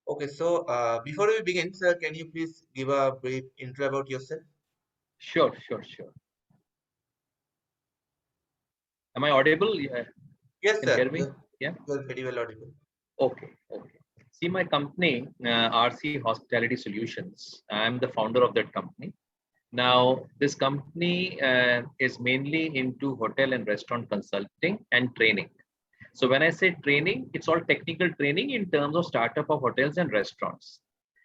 Okay, so before we begin, sir, can you please give a brief intro about yourself? Sure, sure, sure. Am I audible? Yeah, Yes, can hear sir. me? Yeah. You're very well audible. Okay. Okay. See, my company, RC Hospitality Solutions. I'm the founder of that company. Now, this company is mainly into hotel and restaurant consulting and training. So when I say training, it's all technical training in terms of startup of hotels and restaurants.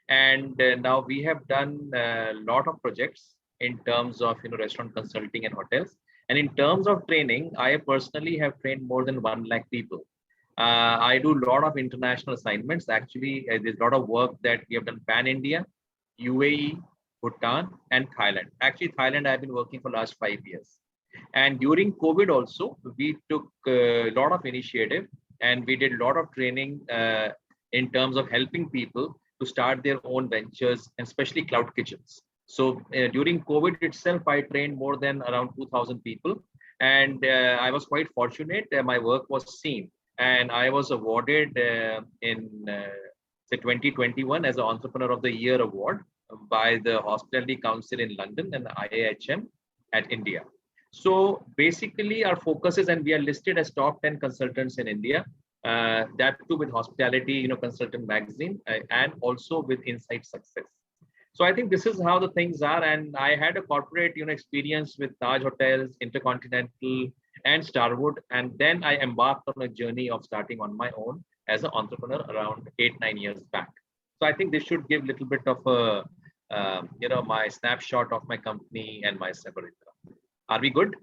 And now we have done a lot of projects in terms of restaurant consulting and hotels. And in terms of training, I personally have trained more than 1 lakh people. I do a lot of international assignments. Actually, there's a lot of work that we have done pan India, UAE, Bhutan, and Thailand. Actually, Thailand I've been working for last 5 years. And during COVID also, we took a lot of initiative and we did a lot of training in terms of helping people to start their own ventures, and especially cloud kitchens. So during COVID itself, I trained more than around 2,000 people. And I was quite fortunate. My work was seen. And I was awarded in say 2021 as an Entrepreneur of the Year award by the Hospitality Council in London and the IAHM at India. So basically, our focus is, and we are listed as top 10 consultants in India. That too with Hospitality, Consultant Magazine, and also with Insight Success. So I think this is how the things are. And I had a corporate, experience with Taj Hotels, Intercontinental, and Starwood. And then I embarked on a journey of starting on my own as an entrepreneur around 8-9 years back. So I think this should give a little bit of a, my snapshot of my company and myself. Are we good?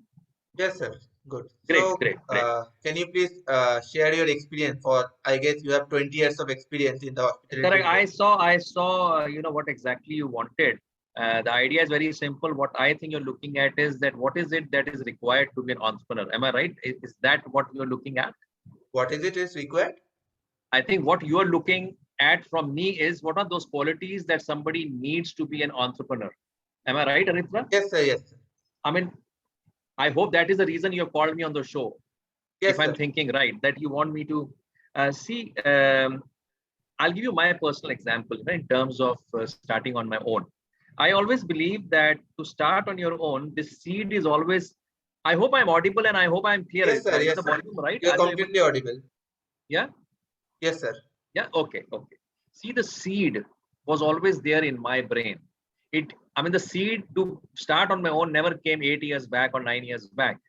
Yes, sir. Good. Great, So, great, great. can you please share your experience? For I guess you have 20 years of experience in the hospitality Correct. industry. I saw, what exactly you wanted. The idea is very simple. What I think you're looking at is that what is it that is required to be an entrepreneur? Am I right? Is that what you're looking at? What is it is required? I think what you're looking at from me is what are those qualities that somebody needs to be an entrepreneur? Am I right, Aritra? Yes, sir. Yes, sir. I mean, I hope that is the reason you have called me on the show. If Yes, I'm sir. thinking right, that you want me to see. I'll give you my personal example in terms of starting on my own. I always believe that to start on your own, the seed is always. I hope I'm audible and I hope I'm clear. Yes, sir. Is the Yes, sir. volume right? You're Are you able completely to? audible. Yeah. Yes, sir. Yeah. Okay. Okay. See, the seed was always there in my brain. I mean, the seed to start on my own never came 8 years back or 9 years back.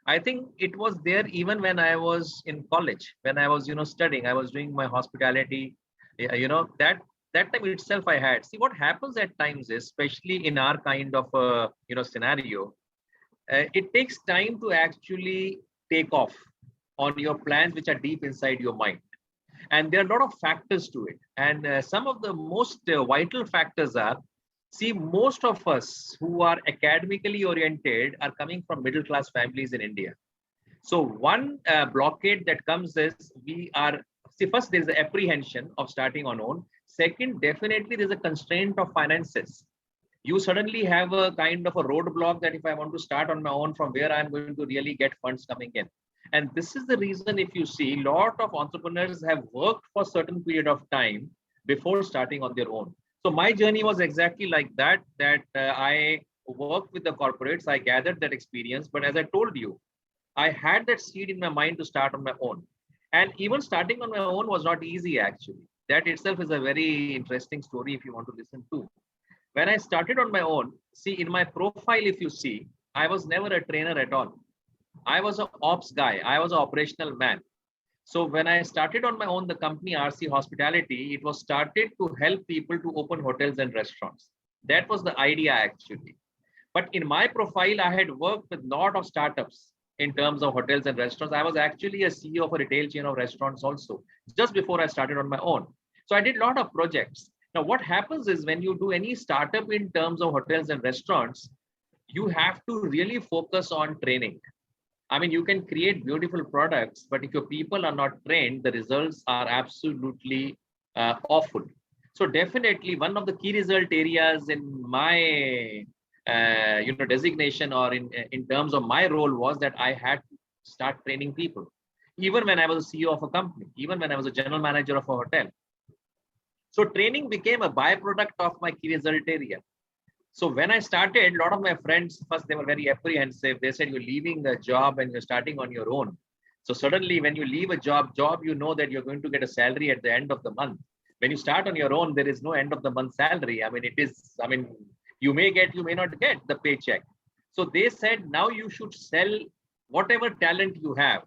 I think it was there even when I was in college, when I was, studying. I was doing my hospitality. That time itself I had. See, what happens at times is, especially in our kind of scenario, it takes time to actually take off on your plans which are deep inside your mind. And there are a lot of factors to it. And some of the most vital factors are, see, most of us who are academically oriented are coming from middle class families in India. So one blockade that comes is see, first there's the apprehension of starting on own. Second, definitely there's a constraint of finances. You suddenly have a kind of a roadblock that if I want to start on my own, from where I'm going to really get funds coming in. And this is the reason, if you see, a lot of entrepreneurs have worked for a certain period of time before starting on their own. So my journey was exactly like that, I worked with the corporates, I gathered that experience. But as I told you, I had that seed in my mind to start on my own. And even starting on my own was not easy, actually. That itself is a very interesting story if you want to listen to. When I started on my own, see, in my profile, if you see, I was never a trainer at all. I was an ops guy. I was an operational man. So when I started on my own, the company RC Hospitality, it was started to help people to open hotels and restaurants. That was the idea, actually. But in my profile, I had worked with a lot of startups in terms of hotels and restaurants. I was actually a CEO of a retail chain of restaurants also, just before I started on my own. So I did a lot of projects. Now, what happens is when you do any startup in terms of hotels and restaurants, you have to really focus on training. I mean, you can create beautiful products, but if your people are not trained, the results are absolutely awful. So definitely one of the key result areas in my designation, or in terms of my role, was that I had to start training people. Even when I was a CEO of a company, even when I was a general manager of a hotel. So training became a byproduct of my result area. So when I started, a lot of my friends, first they were very apprehensive. They said, you're leaving a job and you're starting on your own. So suddenly when you leave a job, you know that you're going to get a salary at the end of the month. When you start on your own, there is no end of the month salary. I mean, you may get, you may not get the paycheck. So they said, now you should sell whatever talent you have.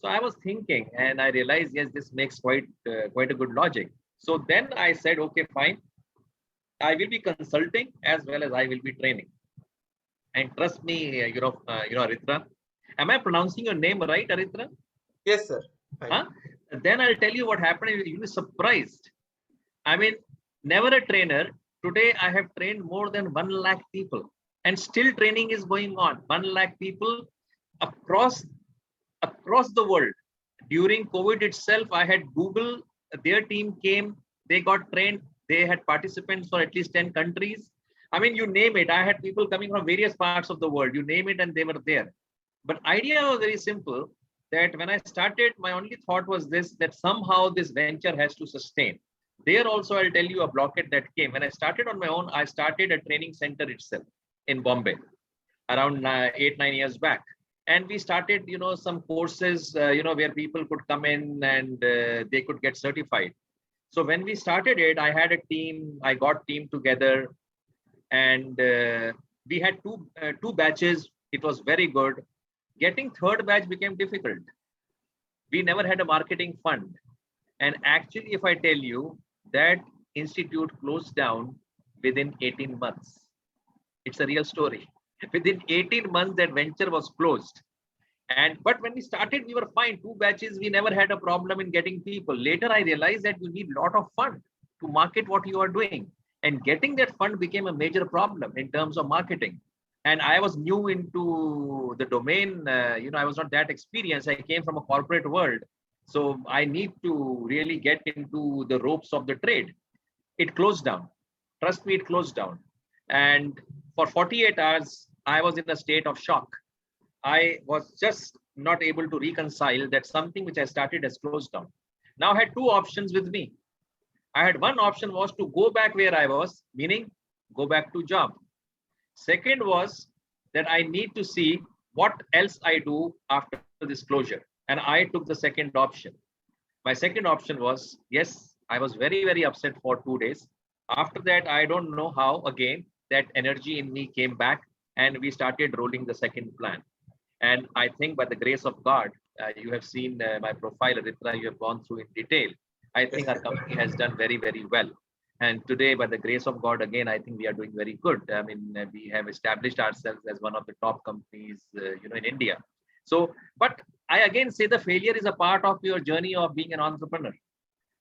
So I was thinking and I realized, yes, this makes quite a good logic. So then I said, okay, fine. I will be consulting as well as I will be training. And trust me, Aritra. Am I pronouncing your name right, Aritra? Yes, sir. Fine. Huh? Then I'll tell you what happened. You'll be surprised. I mean, never a trainer. Today, I have trained more than 1 lakh people, and still training is going on. 1 lakh people across the world. During COVID itself, I had Google. Their team came. They got trained. They had participants for at least 10 countries. I mean, you name it. I had people coming from various parts of the world. You name it, and they were there. But idea was very simple. That when I started, my only thought was this: that somehow this venture has to sustain. There also, I'll tell you a blockade that came. When I started on my own, I started a training center itself in Bombay around 8-9 years back. And we started, some courses, where people could come in and they could get certified. So when we started it, I had a team, I got team together, and we had two batches. It was very good. Getting third batch became difficult. We never had a marketing fund. And actually, if I tell you, that institute closed down within 18 months. It's a real story. Within 18 months, that venture was closed. But when we started, we were fine. 2 batches, we never had a problem in getting people. Later, I realized that you need a lot of fund to market what you are doing. And getting that fund became a major problem in terms of marketing. And I was new into the domain. I was not that experienced. I came from a corporate world. So I need to really get into the ropes of the trade. It closed down. Trust me, it closed down. And for 48 hours, I was in a state of shock. I was just not able to reconcile that something which I started has closed down. Now I had 2 options with me. I had one option was to go back where I was, meaning go back to job. Second was that I need to see what else I do after this closure. And I took the second option. My second option was, yes, I was very, very upset for 2 days. After that, I don't know how, again, that energy in me came back and we started rolling the second plan. And I think by the grace of God, you have seen my profile, Aritra, you have gone through in detail. I think our company has done very, very well. And today, by the grace of God, again, I think we are doing very good. I mean, we have established ourselves as one of the top companies, in India. So, but I again say the failure is a part of your journey of being an entrepreneur.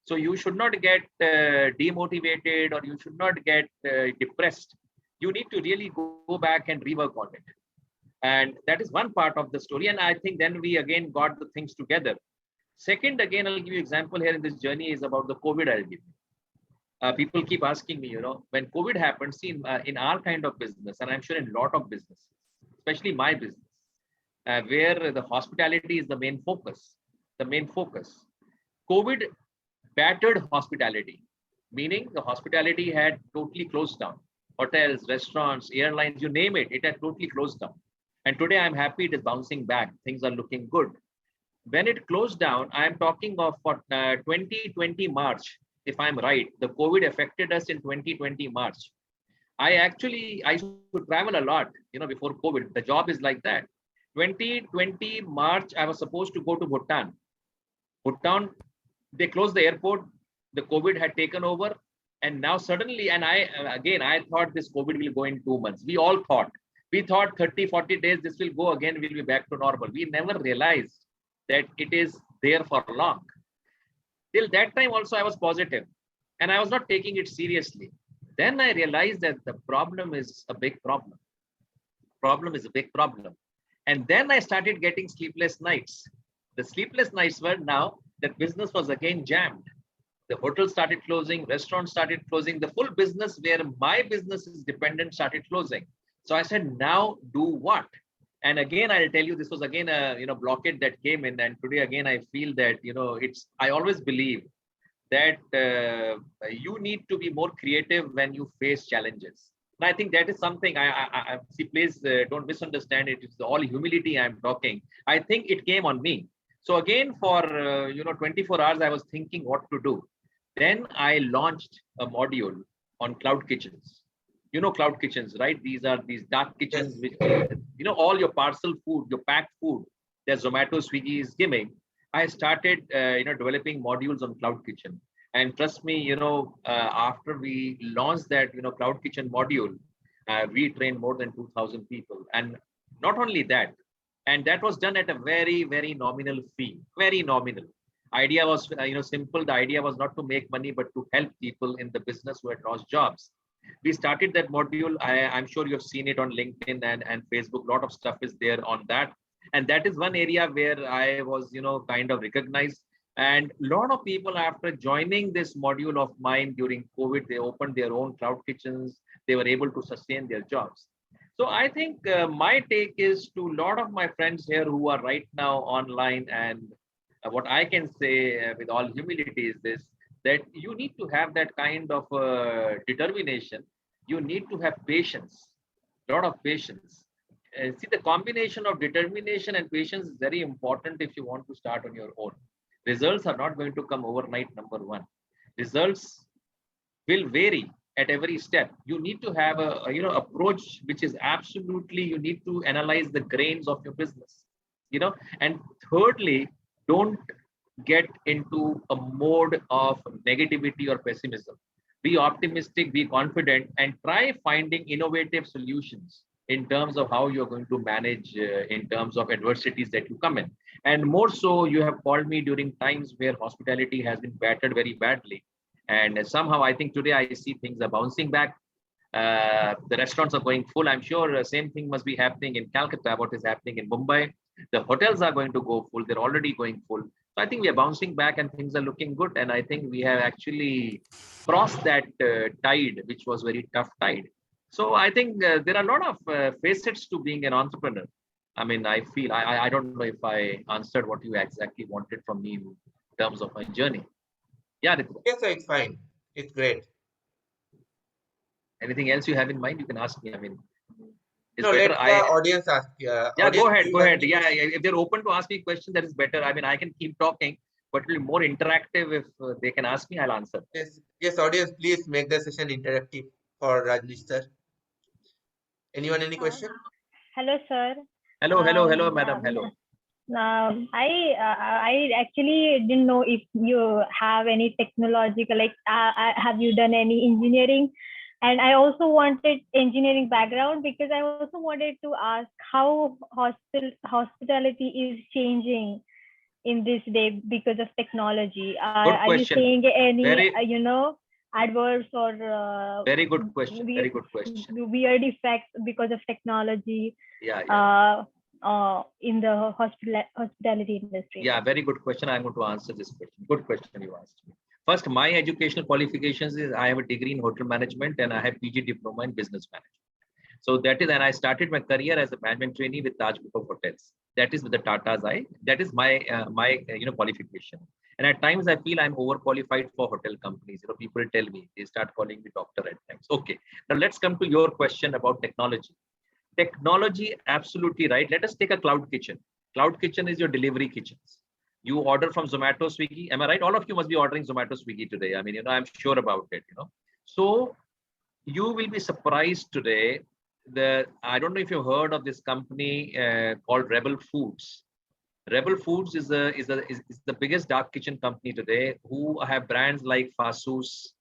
So you should not get demotivated or you should not get depressed. You need to really go back and rework on it. And that is one part of the story. And I think then we again got the things together. Second, again, I'll give you example here in this journey is about the COVID I'll give you. People keep asking me, when COVID happened, see, in our kind of business, and I'm sure in a lot of businesses, especially my business, where the hospitality is the main focus. COVID battered hospitality, meaning the hospitality had totally closed down. Hotels, restaurants, airlines, you name it, it had totally closed down. And today I'm happy it is bouncing back. Things are looking good. When it closed down, I'm talking of 2020 March, if I'm right. The COVID affected us in 2020 March. I used to travel a lot, before COVID. The job is like that. 2020 March, I was supposed to go to Bhutan. Bhutan, they closed the airport. The COVID had taken over. And now suddenly, and I thought this COVID will go in 2 months. We all thought. We thought 30, 40 days, this will go again, we'll be back to normal. We never realized that it is there for long. Till that time also, I was positive and I was not taking it seriously. Then I realized that the problem is a big problem. And then I started getting sleepless nights. The sleepless nights were now that business was again jammed. The hotels started closing, restaurants started closing, the full business where my business is dependent started closing. So I said, now do what? And again, I'll tell you, this was again a blockade that came in. And today, again, I feel that, I always believe that you need to be more creative when you face challenges. And I think that is something I see. Please don't misunderstand it. It's all humility I'm talking. I think it came on me. So again, for 24 hours, I was thinking what to do. Then I launched a module on cloud kitchens. You know cloud kitchens, right? These are these dark kitchens, Yes. which all your parcel food, your packed food that Zomato, Swiggy is giving. I started, developing modules on Cloud Kitchen, and trust me, after we launched that, Cloud Kitchen module, we trained more than 2,000 people, and not only that, and that was done at a very, very nominal fee, very nominal. Idea was, simple. The idea was not to make money, but to help people in the business who had lost jobs. We started that module. I'm sure you've seen it on LinkedIn and Facebook. A lot of stuff is there on that, and that is one area where I was kind of recognized. And a lot of people, after joining this module of mine during COVID, they opened their own cloud kitchens. They were able to sustain their jobs. So I think my take is to a lot of my friends here who are right now online, and what I can say with all humility is this, that you need to have that kind of determination. You need to have patience, a lot of patience. See, the combination of determination and patience is very important if you want to start on your own. Results are not going to come overnight, number one. Results will vary at every step. You need to have a approach which is absolutely, you need to analyze the grains of your business. And thirdly, don't get into a mode of negativity or pessimism. Be optimistic, be confident, and try finding innovative solutions in terms of how you're going to manage in terms of adversities that you come in. And more so, you have called me during times where hospitality has been battered very badly. And somehow I think today I see things are bouncing back. The restaurants are going full. I'm sure same thing must be happening in Calcutta, what is happening in Mumbai. The hotels are going to go full. They're already going full. So I think we are bouncing back and things are looking good. And I think we have actually crossed that tide, which was very tough tide. So I think there are a lot of facets to being an entrepreneur. I mean, I feel, I don't know if I answered what you exactly wanted from me in terms of my journey. Yeah, Nitesh. Yes, sir, it's fine. It's great. Anything else you have in mind, you can ask me. I mean, it's No, better. let the audience ask. Yeah, go Audience, do ahead, you go have ahead. any Yeah, question? if they're open to ask me questions, that is better. I mean, I can keep talking, but it will be more interactive if they can ask me, I'll answer. Yes, yes, audience, please make the session interactive for Rajnish sir. Anyone, any Uh, question? Hello, sir. Hello, hello, hello, madam. Hello. I actually didn't know if you have any technological, like, have you done any engineering? And I also wanted engineering background because I also wanted to ask how hospitality is changing in this day because of technology. Good Are you question. seeing any, Very, adverse or very good question. Very good question. weird effects because of technology Yeah, yeah. in the hospitality industry? Yeah, very good question. I'm going to answer this question. Good question you asked me. First, my educational qualifications is I have a degree in hotel management and I have PG diploma in business management. So that is, and I started my career as a management trainee with Taj Group of Hotels. That is with the Tatas. That is my qualification. And at times I feel I'm overqualified for hotel companies. People tell me, they start calling me doctor at times. Okay. Now let's come to your question about technology. Technology, absolutely right. Let us take a cloud kitchen. Cloud kitchen is your delivery kitchens. You order from Zomato, Swiggy. Am I right? All of you must be ordering Zomato, Swiggy today. I mean, I'm sure about it. So you will be surprised today. I don't know if you've heard of this company called Rebel Foods. Rebel Foods is the biggest dark kitchen company today, who have brands like Fasus,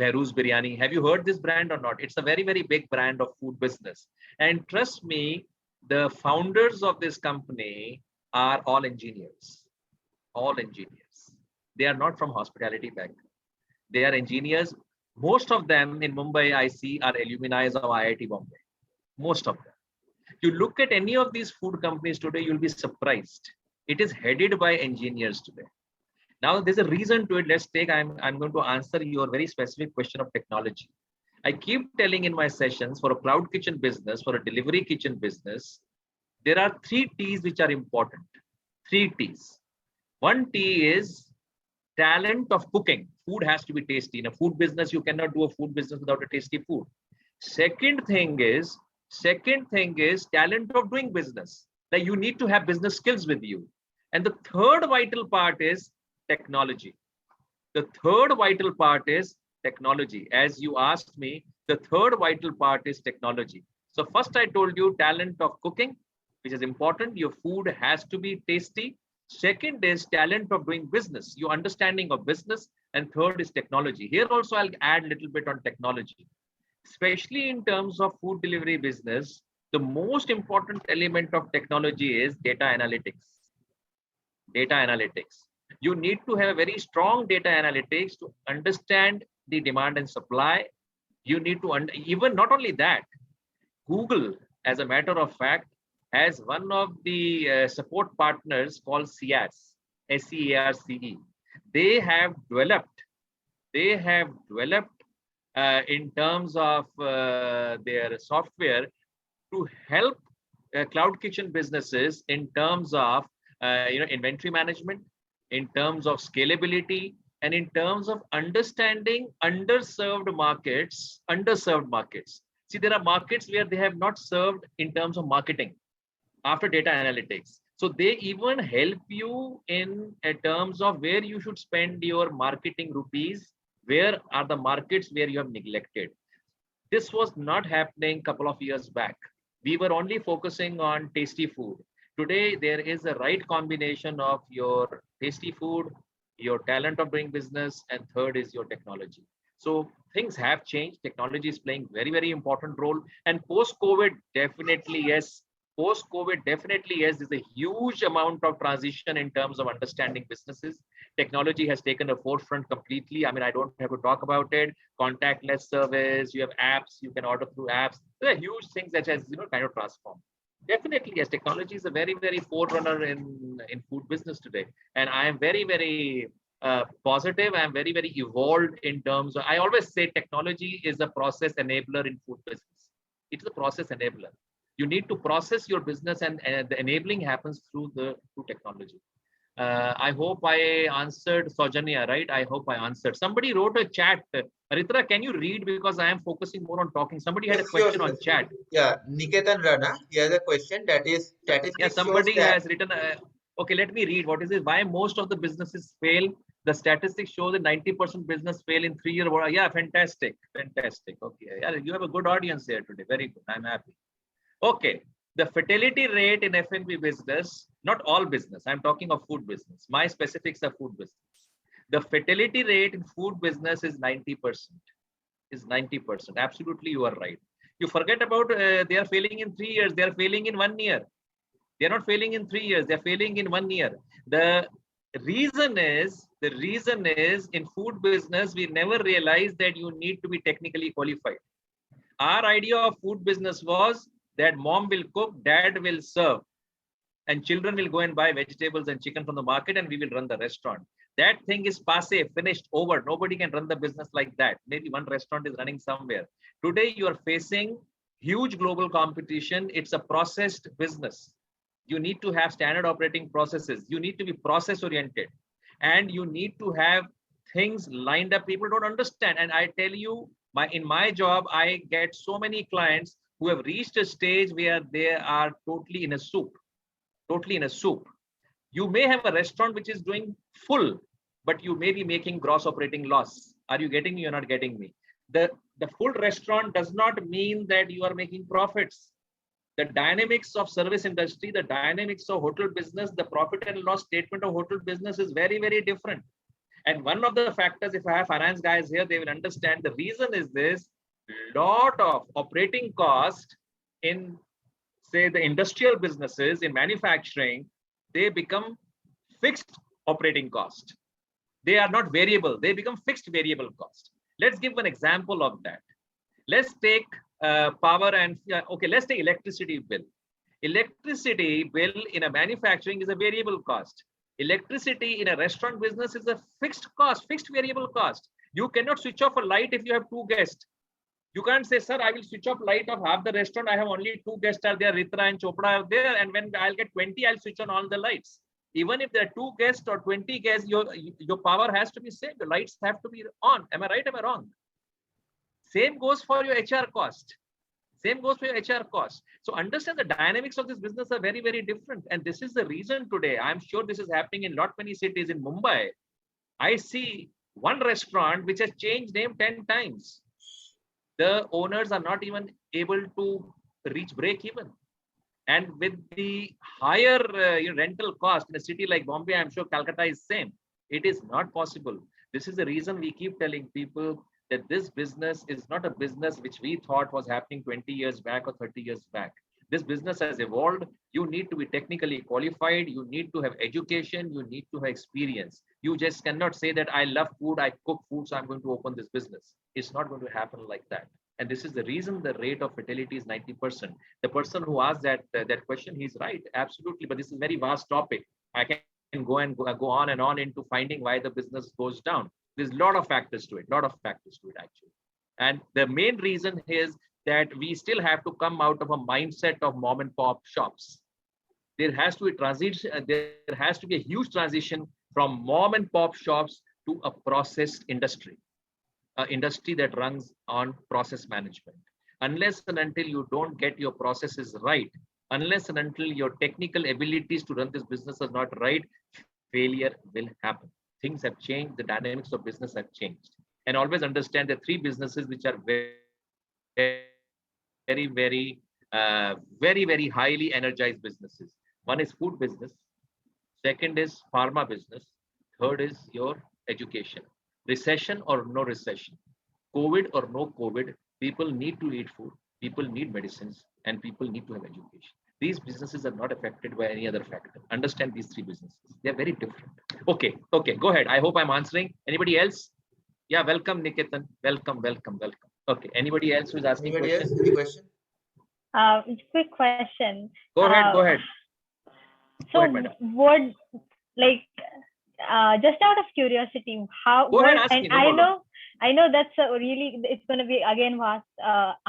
Behruz Biryani. Have you heard this brand or not? It's a very, very big brand of food business. And trust me, the founders of this company are all engineers. All engineers. They are not from hospitality background. They are engineers. Most of them in Mumbai, I see, are alumni of IIT Bombay. Most of them. You look at any of these food companies today, you'll be surprised. It is headed by engineers today. Now, there's a reason to it. Let's take, I'm going to answer your very specific question of technology. I keep telling in my sessions, for a cloud kitchen business, for a delivery kitchen business, there are 3 T's which are important. 3 T's. One T is talent of cooking. Food has to be tasty. In a food business, you cannot do a food business without a tasty food. Second thing is talent of doing business. Like you need to have business skills with you. And the third vital part is technology. The third vital part is technology. As you asked me, the third vital part is technology. So first I told you talent of cooking, which is important. Your food has to be tasty. Second is talent of doing business, your understanding of business. And third is technology. Here also I'll add a little bit on technology. Especially in terms of food delivery business, the most important element of technology is data analytics. Data analytics. You need to have a very strong data analytics to understand the demand and supply. You need to, even not only that, Google, as a matter of fact, has one of the support partners called SEARCE, SEARCE. They have developed in terms of their software to help cloud kitchen businesses in terms of inventory management, in terms of scalability, and in terms of understanding underserved markets. See, there are markets where they have not served in terms of marketing after data analytics. So they even help you in terms of where you should spend your marketing rupees. Where are the markets where you have neglected? This was not happening a couple of years back. We were only focusing on tasty food. Today, there is a right combination of your tasty food, your talent of doing business, and third is your technology. So things have changed. Technology is playing very, very important role. And post-COVID, definitely, yes. Post-COVID, definitely, yes, there's a huge amount of transition in terms of understanding businesses. Technology has taken a forefront completely. I mean, I don't have to talk about it. Contactless service, you have apps, you can order through apps. There are huge things that has, kind of transformed. Definitely, yes, technology is a very, very forerunner in food business today. And I am very, very positive. I am very, very evolved in terms of, I always say technology is a process enabler in food business. It's a process enabler. You need to process your business, and the enabling happens through technology. I hope I answered Saujanya, right? I hope I answered. Somebody wrote a chat. Aritra, can you read, because I am focusing more on talking. Somebody had a question on chat. Yeah, Niketan Rana, he has a question that is statistics. Yeah, somebody has written. Okay, let me read. What is it? Why most of the businesses fail? The statistics show that 90% business fail in 3 years. Yeah, fantastic. Okay, yeah, you have a good audience here today. Very good. I'm happy. Okay, the fatality rate in F&B business, not all business, I'm talking of food business. My specifics are food business. The fatality rate in food business is 90%. Absolutely, you are right. You forget about they are failing in 3 years, they are failing in 1 year. They are not failing in 3 years, they're failing in 1 year. The reason is in food business, we never realized that you need to be technically qualified. Our idea of food business was that mom will cook, dad will serve, and children will go and buy vegetables and chicken from the market, and we will run the restaurant. That thing is passé, finished, over. Nobody can run the business like that. Maybe one restaurant is running somewhere. Today, you are facing huge global competition. It's a processed business. You need to have standard operating processes. You need to be process oriented, and you need to have things lined up. People don't understand. And I tell you, in my job, I get so many clients who have reached a stage where they are totally in a soup. You may have a restaurant which is doing full, but you may be making gross operating loss. Are you getting me? You're not getting me. The full restaurant does not mean that you are making profits. The dynamics of service industry, the dynamics of hotel business, the profit and loss statement of hotel business is very, very different. And one of the factors, if I have finance guys here, they will understand the reason is this. Lot of operating cost in, say, the industrial businesses, in manufacturing, they become fixed operating cost. They are not variable. They become fixed variable cost. Let's give an example of that. Let's take power and, okay, let's take electricity bill. Electricity bill in a manufacturing is a variable cost. Electricity in a restaurant business is a fixed cost, fixed variable cost. You cannot switch off a light if you have 2 guests. You can't say, sir, I will switch off light of half the restaurant. I have only 2 guests are there, Ritra and Chopra are there. And when I'll get 20, I'll switch on all the lights. Even if there are 2 guests or 20 guests, your power has to be same. The lights have to be on. Am I right? Am I wrong? Same goes for your HR cost. Same goes for your HR cost. So understand the dynamics of this business are very, very different. And this is the reason today, I'm sure this is happening in lot many cities. In Mumbai, I see one restaurant which has changed name 10 times. The owners are not even able to reach break even. And with the higher rental cost in a city like Bombay, I'm sure Calcutta is same. It is not possible. This is the reason we keep telling people that this business is not a business which we thought was happening 20 years back or 30 years back. This business has evolved. You need to be technically qualified. You need to have education. You need to have experience. You just cannot say that I love food, I cook food, so I'm going to open this business. It's not going to happen like that. And this is the reason the rate of fatality is 90%. The person who asked that question, he's right, absolutely. But this is a very vast topic. I can go on and on into finding why the business goes down. There's a lot of factors to it, actually. And the main reason is that we still have to come out of a mindset of mom and pop shops. There has to be transition. There has to be a huge transition from mom and pop shops to a processed industry. Industry that runs on process management. Unless and until you don't get your processes right, unless and until your technical abilities to run this business are not right, failure will happen. Things have changed. The dynamics of business have changed. And always understand the 3 businesses which are very highly energized businesses. One is food business. Second is pharma business. Third is your education. Recession or no recession, COVID or no COVID, people need to eat food, people need medicines, and people need to have education. These businesses are not affected by any other factor. Understand these 3 businesses. They're very different. Okay, go ahead. I hope I'm answering. Anybody else? Yeah, welcome, Niketan. Welcome. Okay, anybody else who's asking questions? Any question? Quick question. Go ahead. So what, like, just out of curiosity, how? Go ahead, ask me. I know that's it's going to be again vast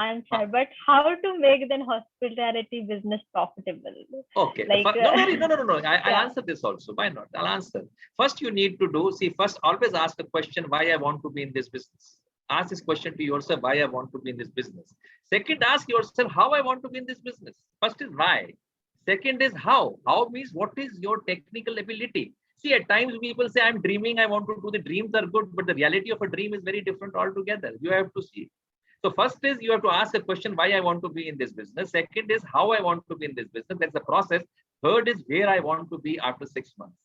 answer, but how to make the hospitality business profitable? Okay. Like, no. I'll answer this also. Why not? I'll answer. First, you need to do. First, always ask a question: why I want to be in this business. Ask this question to yourself: why I want to be in this business. Second, ask yourself how I want to be in this business. First is why. Second is how. How means what is your technical ability. See, at times people say, I'm dreaming, I want to do. The dreams are good, but the reality of a dream is very different altogether. You have to see. So first is you have to ask a question, why I want to be in this business. Second is how I want to be in this business. That's the process. Third is where I want to be after 6 months.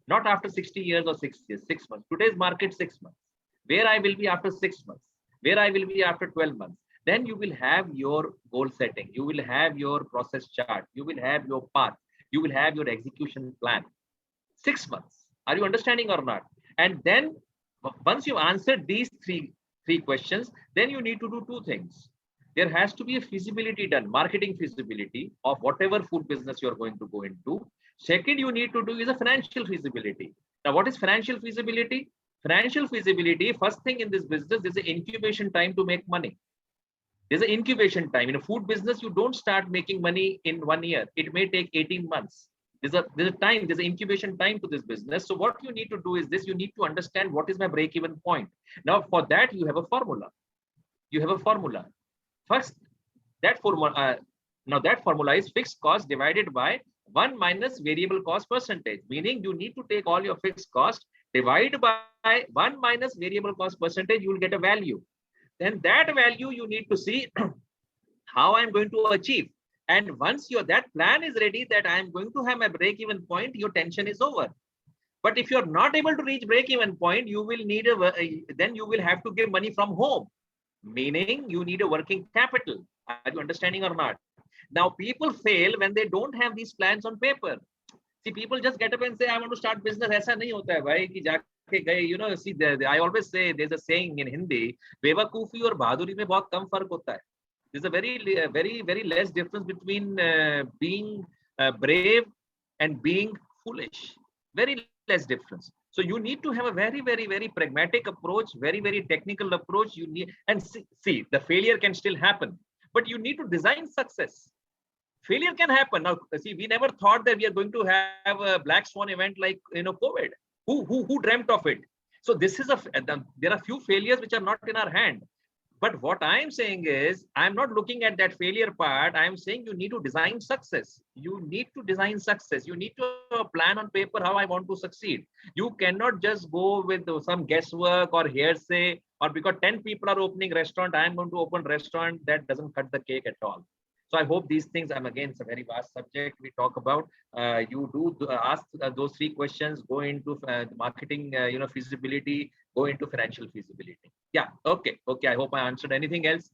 Not after 60 years or 6 years, 6 months. Today's market, 6 months. Where I will be after 6 months. Where I will be after 12 months. Then you will have your goal setting. You will have your process chart. You will have your path. You will have your execution plan. 6 months. Are you understanding or not? And then once you answered these three questions, then you need to do 2 things. There has to be a feasibility done, marketing feasibility of whatever food business you're going to go into. Second, you need to do is a financial feasibility. Now, what is financial feasibility? Financial feasibility, first thing in this business, there's an incubation time to make money. There's an incubation time. In a food business, you don't start making money in 1 year. It may take 18 months. There's an incubation time to this business. So what you need to do is this: you need to understand what is my break-even point. Now, for that, you have a formula. First, that formula is fixed cost divided by 1 minus variable cost percentage. Meaning, you need to take all your fixed cost, divide by 1 minus variable cost percentage. You will get a value. Then that value you need to see how I'm going to achieve. And once that plan is ready, that I am going to have my break-even point, your tension is over. But if you're not able to reach break-even point, you will need then you will have to give money from home. Meaning you need a working capital. Are you understanding or not? Now, people fail when they don't have these plans on paper. See, people just get up and say, I want to start business. ऐसा नहीं होता है भाई कि जाके गए, you know, see, I always say there's a saying in Hindi, बेवकूफी और बहादुरी में बहुत कम फर्क होता है. There's a very less difference between being brave and being foolish. Very less difference. So you need to have a very pragmatic approach, very technical approach. You need, and see, the failure can still happen, but you need to design success. Failure can happen. Now, see, we never thought that we are going to have a black swan event like COVID. Who dreamt of it? So this is there are few failures which are not in our hand. But what I'm saying is, I'm not looking at that failure part. I'm saying you need to design success. You need to design success. You need to have a plan on paper how I want to succeed. You cannot just go with some guesswork or hearsay, or because 10 people are opening restaurant, I'm going to open restaurant. That doesn't cut the cake at all. So I hope these things, again, it's a very vast subject we talk about. You do ask those three questions, go into marketing, feasibility, go into financial feasibility. Yeah. Okay. Okay. I hope I answered. Anything else?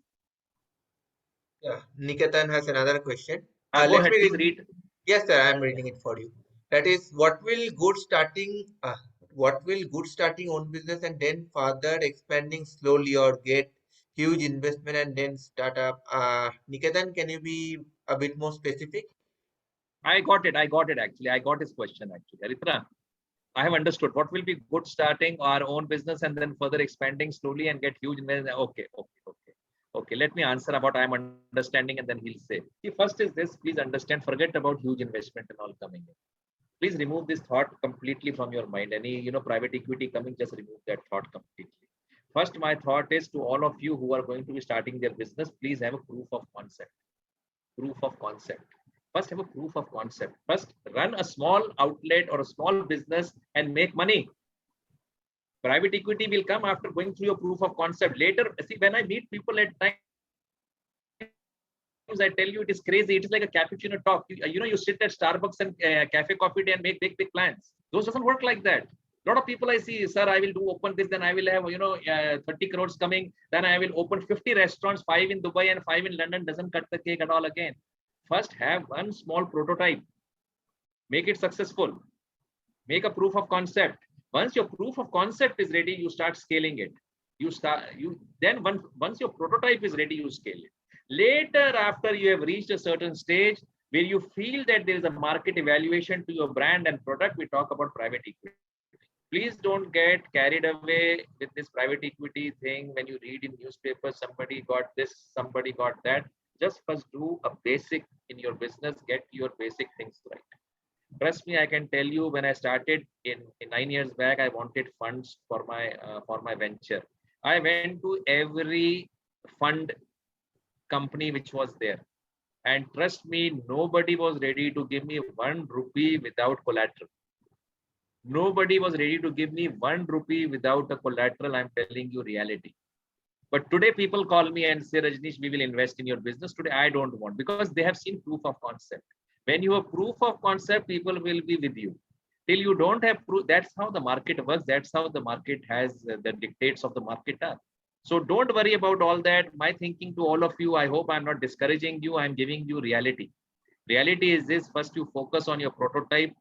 Yeah, Niketan has another question. Go Let ahead. me Please read. read. Yes, sir, I am reading it for you. That is, what will good starting own business and then further expanding slowly or get huge investment and then start up? Niketan, can you be a bit more specific? I got it. I got it. Actually, I got his question. Actually, Aritra, I have understood. What will be good starting our own business and then further expanding slowly and get huge investment? Okay. Okay. Okay. Okay. Let me answer about I'm understanding, and then he'll say. See, first is this. Please understand. Forget about huge investment and all coming in. Please remove this thought completely from your mind. Any private equity coming, just remove that thought completely. First, my thought is to all of you who are going to be starting their business, please have a proof of concept. Proof of concept. First, have a proof of concept. First, run a small outlet or a small business and make money. Private equity will come after going through your proof of concept. Later, see, when I meet people at times, I tell you, it is crazy. It is like a cappuccino talk. You sit at Starbucks and cafe coffee day and make big plans. Those doesn't work like that. A lot of people I see, sir, I will open this, then I will have 30 crores coming, then I will open 50 restaurants, 5 in Dubai and 5 in London. Doesn't cut the cake at all again. First, have one small prototype, make it successful, make a proof of concept. Once your proof of concept is ready, you start scaling it. Once your prototype is ready, you scale it. Later, after you have reached a certain stage where you feel that there is a market evaluation to your brand and product, we talk about private equity. Please don't get carried away with this private equity thing. When you read in newspapers, somebody got this, somebody got that. Just first do a basic in your business, get your basic things right. Trust me, I can tell you, when I started in 9 years back, I wanted funds for my venture. I went to every fund company which was there. And trust me, nobody was ready to give me 1 rupee without collateral. Nobody was ready to give me 1 rupee without a collateral. I'm telling you reality. But today people call me and say, Rajnish, we will invest in your business. Today I don't want, because they have seen proof of concept. When you have proof of concept, people will be with you. Till you don't have proof, that's how the market works. That's how the market has the dictates of the market are. So don't worry about all that. My thinking to all of you, I hope I'm not discouraging you. I'm giving you reality. Reality is this: first you focus on your prototype,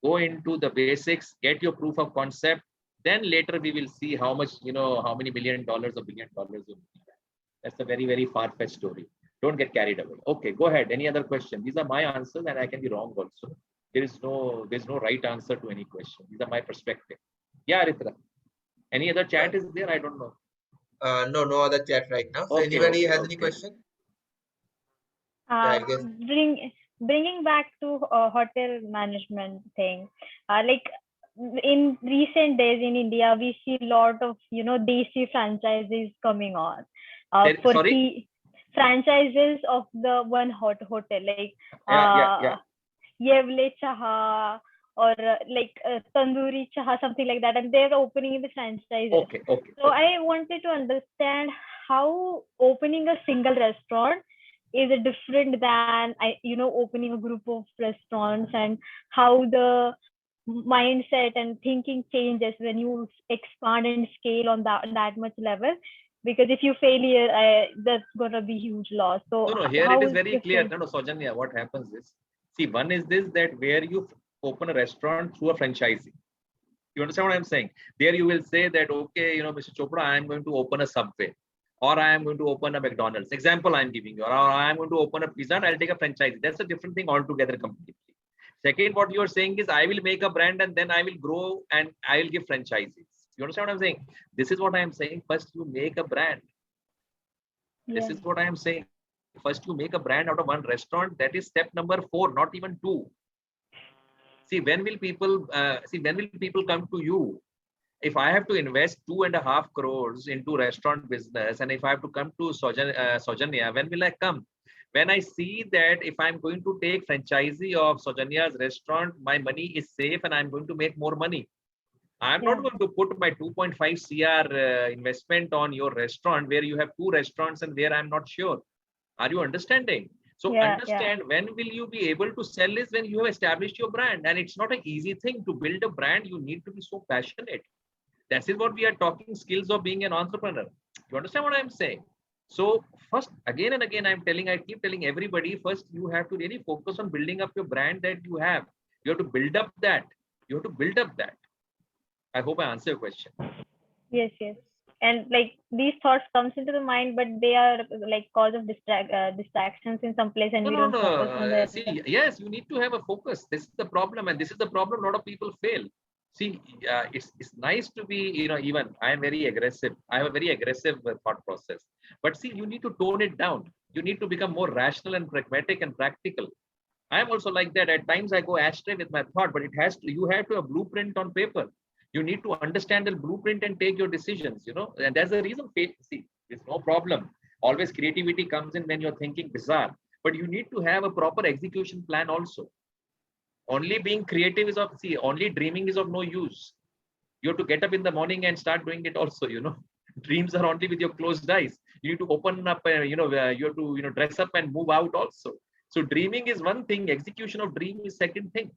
go into the basics, get your proof of concept. Then later we will see how much, how many $1 billion or $1 billion you need. That's a very far-fetched story. Don't get carried away. Okay, go ahead. Any other question? These are my answers, and I can be wrong also. There's no right answer to any question. These are my perspective. Yeah, Ritra. Any other chat is there? I don't know. No other chat right now. So Okay, anybody okay, has any okay. question? Yeah, I guess. Bringing back to hotel management thing, like in recent days in India, we see a lot of desi franchises coming on. Sorry? Franchises of the one hotel, like Yeah. Yevle Chaha or Tandoori Chaha, something like that, and they're opening the franchises. Okay. So I wanted to understand how opening a single restaurant is different than opening a group of restaurants, and how the mindset and thinking changes when you expand and scale on that much level. Because if you fail here, that's gonna be huge loss. So No, here how it is is very clear. different? No, Sojanya, what happens is, see, one is this, that where you open a restaurant through a franchisee. You understand what I'm saying? There you will say that, okay, Mr. Chopra, I am going to open a Subway, or I am going to open a McDonald's. Example I'm giving you, or I am going to open a pizza and I'll take a franchise. That's a different thing altogether completely. Second, what you're saying is I will make a brand and then I will grow and I will give franchises. You understand what I'm saying? This is what I am saying. First, you make a brand. Yeah. This is what I am saying. First, you make a brand out of one restaurant. That is step number 4, not even 2. See, when will people come to you? If I have to invest 2.5 crores into restaurant business, and if I have to come to Sojanya, when will I come? When I see that if I'm going to take franchisee of Sojanya's restaurant, my money is safe and I'm going to make more money. I'm not going to put my 2.5 CR investment on your restaurant where you have 2 restaurants and where I'm not sure. Are you understanding? So understand when will you be able to sell this when you have established your brand. And it's not an easy thing to build a brand. You need to be so passionate. That is what we are talking, skills of being an entrepreneur. You understand what I'm saying? So first, again and again, I keep telling everybody, first, you have to really focus on building up your brand that you have. You have to build up that. You have to build up that. I hope I answer your question. Yes, yes. And like these thoughts comes into the mind, but they are like cause of distractions in some place, and we don't focus on that. See, yes, you need to have a focus. This is the problem, and this is the problem. A lot of people fail. See, it's nice to be, even I am very aggressive. I have a very aggressive thought process. But see, you need to tone it down. You need to become more rational and pragmatic and practical. I am also like that. At times I go astray with my thought, but you have to have a blueprint on paper. You need to understand the blueprint and take your decisions, and that's the reason. See, it's no problem. Always creativity comes in when you're thinking bizarre, but you need to have a proper execution plan also. Only being creative only dreaming is of no use. You have to get up in the morning and start doing it also, Dreams are only with your closed eyes. You need to open up, you have to, dress up and move out also. So dreaming is one thing, execution of dream is second thing.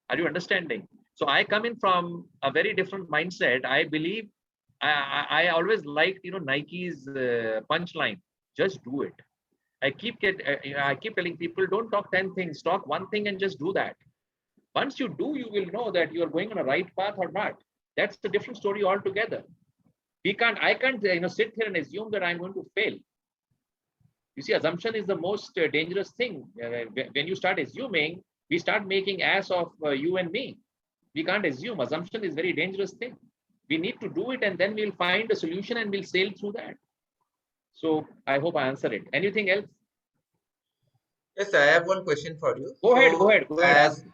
Are you understanding? So I come in from a very different mindset. I believe I always liked, Nike's punchline, just do it. I keep telling people, don't talk 10 things, talk one thing and just do that. Once you do, you will know that you are going on a right path or not. That's a different story altogether. I can't sit here and assume that I'm going to fail. You see, assumption is the most dangerous thing. When you start assuming, we start making ass of you and me. We can't assume. Assumption is very dangerous thing. We need to do it, and then we'll find a solution and we'll sail through that. So I hope I answer it. Anything else? Yes, I have one question for you. Go ahead.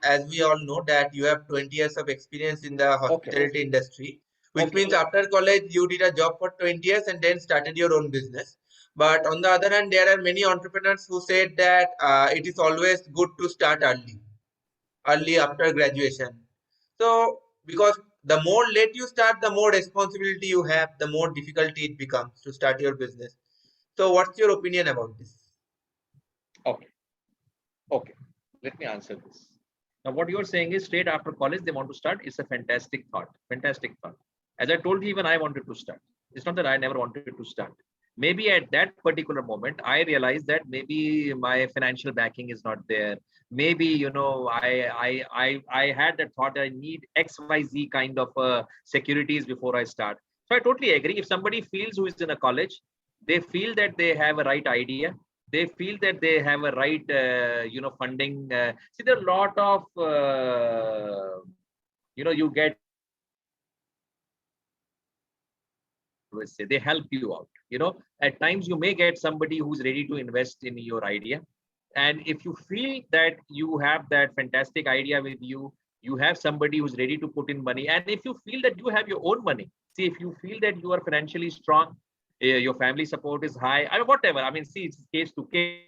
As we all know that you have 20 years of experience in the hospitality industry, which means after college you did a job for 20 years and then started your own business. But on the other hand, there are many entrepreneurs who said that it is always good to start early after graduation. So, because the more late you start, the more responsibility you have, the more difficulty it becomes to start your business. So, what's your opinion about this? Okay. Let me answer this. Now, what you're saying is straight after college, they want to start. It's a fantastic thought. As I told you, even I wanted to start. It's not that I never wanted to start. Maybe at that particular moment, I realized that maybe my financial backing is not there. Maybe, I had that thought that I need XYZ kind of securities before I start. So I totally agree. If somebody feels who is in a college, they feel that they have a right idea. They feel that they have a right, funding. See, there are a lot of, you get, say, they help you out. At times you may get somebody who's ready to invest in your idea. And if you feel that you have that fantastic idea with you, you have somebody who's ready to put in money. And if you feel that you have your own money, see, if you feel that you are financially strong, your family support is high, whatever. See, it's case to case.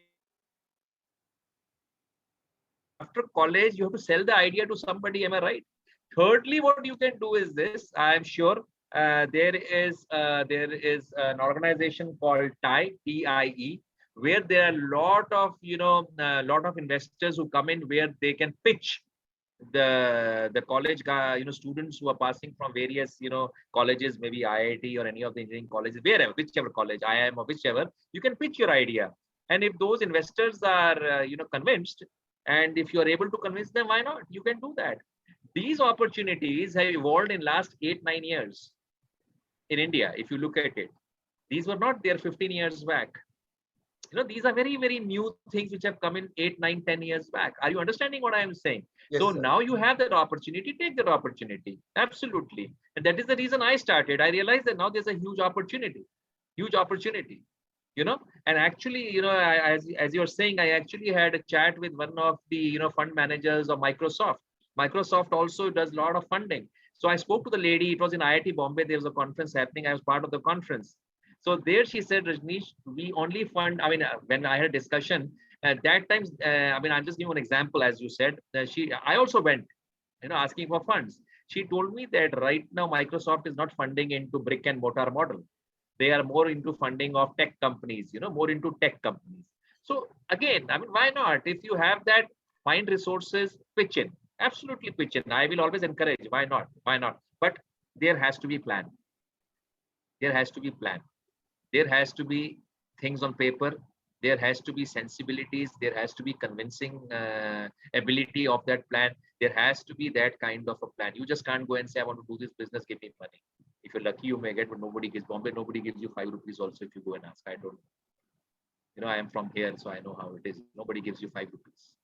After college, you have to sell the idea to somebody. Am I right? Thirdly, what you can do is this. I'm sure there is an organization called TIE, TIE, where there are a lot of investors who come in where they can pitch the college students who are passing from various colleges, maybe IIT or any of the engineering colleges, whichever college, IIM or whichever, you can pitch your idea. And if those investors are convinced, and if you are able to convince them, why not? You can do that. These opportunities have evolved in last 8-9 years in India. If you look at it, these were not there 15 years back. These are very, very new things which have come in 8, 9, 10 years back. Are you understanding what I am saying? Yes, so sir. Now you have that opportunity, take that opportunity. Absolutely. And that is the reason I started. I realized that now there's a huge opportunity. And actually, as you're saying, I actually had a chat with one of the, fund managers of Microsoft. Microsoft also does a lot of funding. So I spoke to the lady. It was in IIT Bombay. There was a conference happening. I was part of the conference. So there she said, Rajnish, we only fund, when I had a discussion at that time, I'm just giving an example, as you said, I also went, asking for funds. She told me that right now Microsoft is not funding into brick and mortar model. They are more into funding of tech companies, more into tech companies. So again, why not? If you have that, find resources, pitch in. Absolutely pitch in. I will always encourage. Why not? Why not? But there has to be plan. There has to be plan. There has to be things on paper. There has to be sensibilities. There has to be convincing ability of that plan. There has to be that kind of a plan. You just can't go and say, I want to do this business, give me money. If you're lucky, you may get, but nobody gives. Bombay, nobody gives you 5 rupees also if you go and ask. I don't know. I am from here, so I know how it is. Nobody gives you 5 rupees.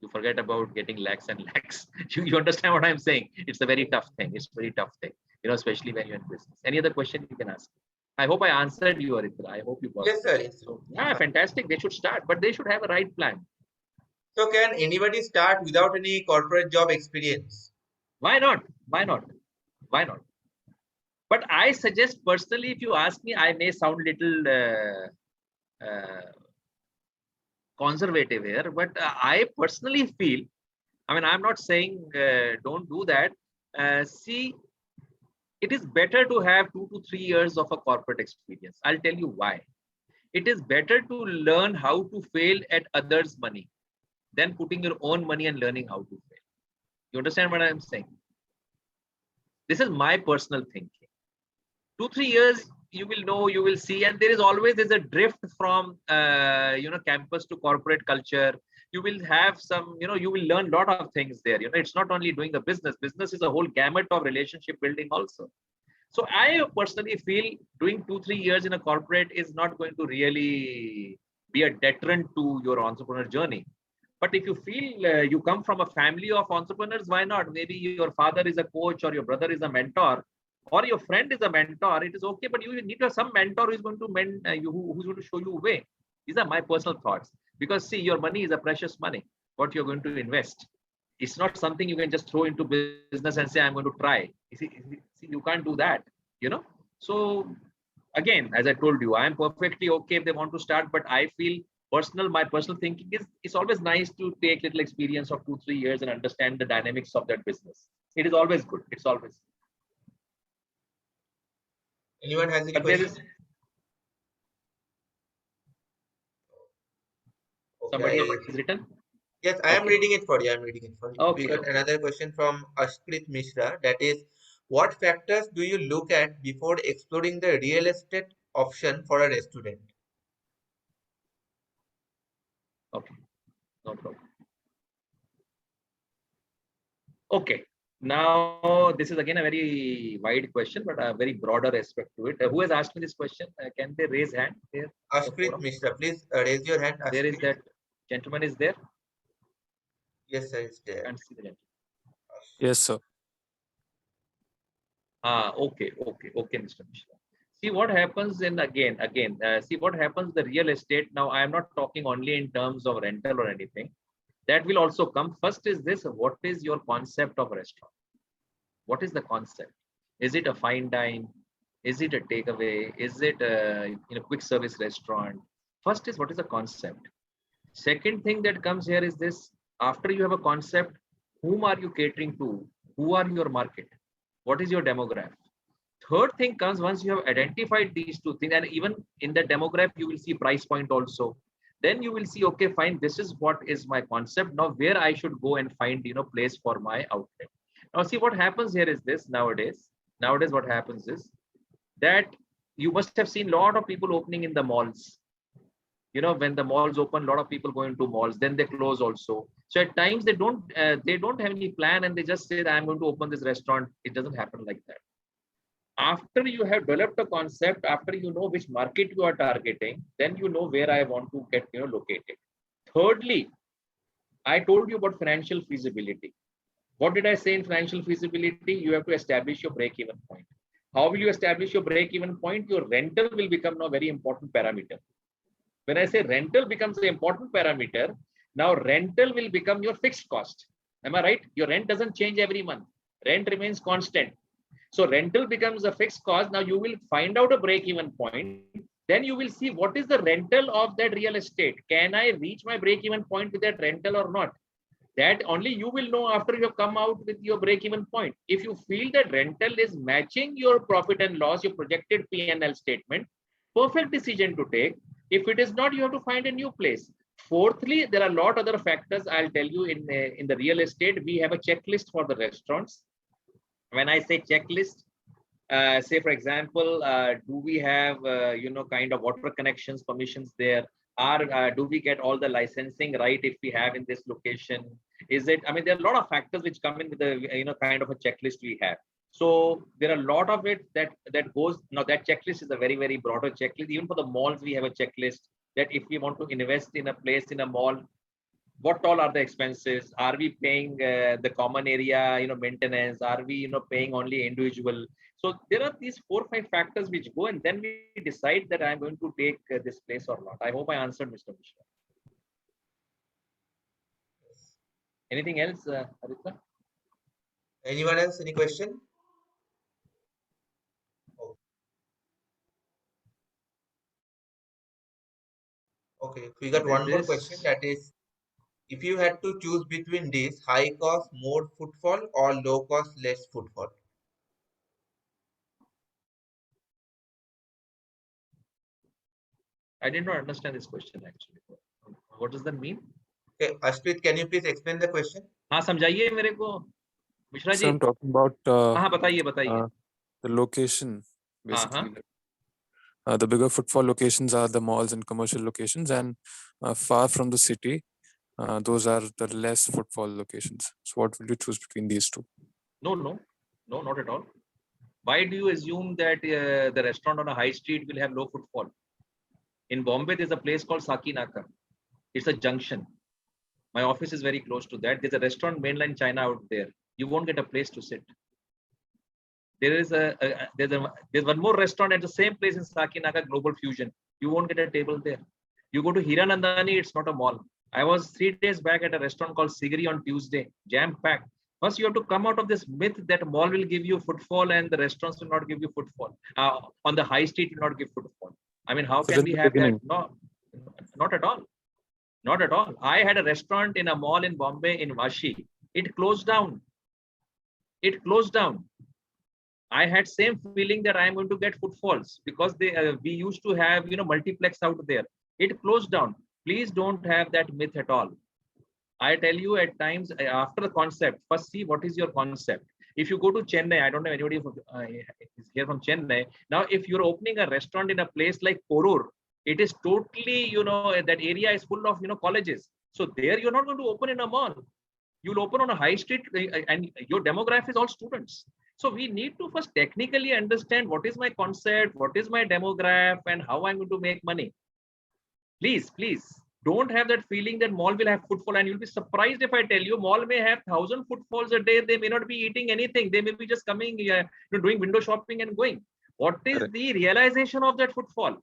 You forget about getting lakhs and lakhs. You understand what I'm saying? It's a very tough thing. It's a very tough thing, especially when you're in business. Any other question you can ask? I hope I answered you, Aritra. I hope you got Yes, sir. Yes, sir. So, yeah, fantastic. They should start, but they should have a right plan. So can anybody start without any corporate job experience? Why not? Why not? Why not? But I suggest personally, if you ask me, I may sound little conservative here, but I personally feel, I'm not saying don't do that. See, it is better to have 2 to 3 years of a corporate experience. I'll tell you why. It is better to learn how to fail at others' money than putting your own money and learning how to fail. You understand what I'm saying? This is my personal thinking. 2-3 years, you will know, you will see, and there's a drift from campus to corporate culture. You will have some, you will learn a lot of things there. It's not only doing the business. Business is a whole gamut of relationship building also. So I personally feel doing 2-3 years in a corporate is not going to really be a deterrent to your entrepreneur journey. But if you feel you come from a family of entrepreneurs, why not? Maybe your father is a coach, or your brother is a mentor, or your friend is a mentor. It is okay, but you need to have some mentor who is going to who's going to show you a way. These are my personal thoughts. Because see, your money is a precious money. What you're going to invest, it's not something you can just throw into business and say, I'm going to try. See, you can't do that, So again, as I told you, I'm perfectly okay if they want to start, but I feel my personal thinking is it's always nice to take little experience of 2-3 years and understand the dynamics of that business. It is always good. It's always. Anyone has any questions? Somebody has written? Yes, I am reading it for you. I'm reading it for you. Okay. We got another question from Ashkrit Mishra. That is, what factors do you look at before exploring the real estate option for a restaurant? Okay, no problem. Okay, now this is again a very wide question, but a very broader aspect to it. Who has asked me this question? Can they raise hand here? Ashkrit Mishra, please raise your hand. There is that gentleman is there? Yes, sir, it's there. Can't see the gentleman. Yes, sir. Okay, Mr. Mishra. See what happens in see what happens the real estate. Now, I am not talking only in terms of rental or anything. That will also come. First is this, what is your concept of restaurant? What is the concept? Is it a fine dine? Is it a takeaway? Is it a quick service restaurant? First is, what is the concept? Second thing that comes here is this, after you have a concept, whom are you catering to? Who are your market? What is your demographic? Third thing comes once you have identified these two things, and even in the demographic, you will see price point also. Then you will see, okay, fine, this is what is my concept. Now, where I should go and find, place for my outlet. Now, see what happens here is this nowadays. Nowadays, what happens is that you must have seen a lot of people opening in the malls. When the malls open, a lot of people go into malls, then they close also. So at times they don't have any plan, and they just say that I'm going to open this restaurant. It doesn't happen like that. After you have developed a concept, after you know which market you are targeting, then you know where I want to get located. Thirdly, I told you about financial feasibility. What did I say in financial feasibility? You have to establish your break-even point. How will you establish your break-even point? Your rental will become a very important parameter. When I say rental becomes an important parameter, now rental will become your fixed cost. Am I right? Your rent doesn't change every month. Rent remains constant. So rental becomes a fixed cost. Now you will find out a break-even point. Then you will see what is the rental of that real estate. Can I reach my break-even point with that rental or not? That only you will know after you have come out with your break-even point. If you feel that rental is matching your profit and loss, your projected P&L statement, perfect decision to take. If it is not, you have to find a new place. Fourthly, there are a lot other factors. I'll tell you in the real estate, we have a checklist for the restaurants. When I say checklist, say for example, do we have kind of water connections permissions there? Do we get all the licensing right if we have in this location? Is it, I mean, there are a lot of factors which come in with the kind of a checklist we have. So there are a lot of it that goes. Now that checklist is a very, very broader checklist. Even for the malls, we have a checklist that if we want to invest in a place in a mall, what all are the expenses? Are we paying the common area, maintenance? Are we, paying only individual? So there are these 4 or 5 factors which go, and then we decide that I'm going to take this place or not. I hope I answered, Mr. Mishra. Anything else, Aditya? Anyone else? Any question? Oh. Okay, we got one more question, that is, if you had to choose between these, high cost, more footfall, or low cost, less footfall? I did not understand this question actually. What does that mean? Okay, Ashprit, can you please explain the question? हाँ समझाइए मेरे को Mishra So ji. I'm talking about हाँ बताइए. the location basically. हाँ. The bigger footfall locations are the malls and commercial locations, and far from the city, those are the less footfall locations. So what will you choose between these two? No, not at all. Why do you assume that the restaurant on a high street will have low footfall? In Bombay, there's a place called Sakinaka. It's a junction. My office is very close to that. There's a restaurant, mainland China out there. You won't get a place to sit. There's one more restaurant at the same place in Sakinaka, Global Fusion. You won't get a table there. You go to Hiranandani, it's not a mall. I was 3 days back at a restaurant called Sigiri on Tuesday, jam-packed. First, you have to come out of this myth that mall will give you footfall and the restaurants will not give you footfall. On the high street, will not give footfall. I mean, how can we have that? No, not at all. Not at all. I had a restaurant in a mall in Bombay in Vashi. It closed down. It closed down. I had same feeling that I am going to get footfalls because we used to have multiplex out there. It closed down. Please don't have that myth at all. I tell you at times after the concept, first see what is your concept. If you go to Chennai, I don't know anybody is here from Chennai. Now, if you're opening a restaurant in a place like Porur, it is totally, that area is full of, colleges. So there you're not going to open in a mall. You'll open on a high street and your demographic is all students. So we need to first technically understand what is my concept, what is my demographic, and how I'm going to make money. Please don't have that feeling that mall will have footfall, and you'll be surprised if I tell you mall may have 1,000 footfalls a day. They may not be eating anything. They may be just coming, doing window shopping and going. What is the realization of that footfall?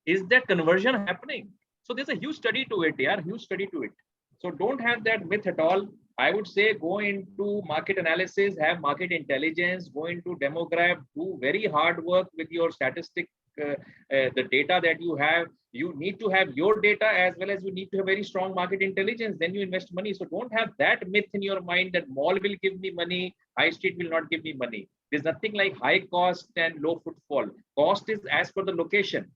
Is that conversion happening? So there's a huge study to it, huge study to it. So don't have that myth at all. I would say go into market analysis, have market intelligence, go into demographic, do very hard work with your statistic, the data that you have. You need to have your data as well as you need to have very strong market intelligence. Then you invest money. So don't have that myth in your mind that mall will give me money, high street will not give me money. There's nothing like high cost and low footfall. Cost is as per the location.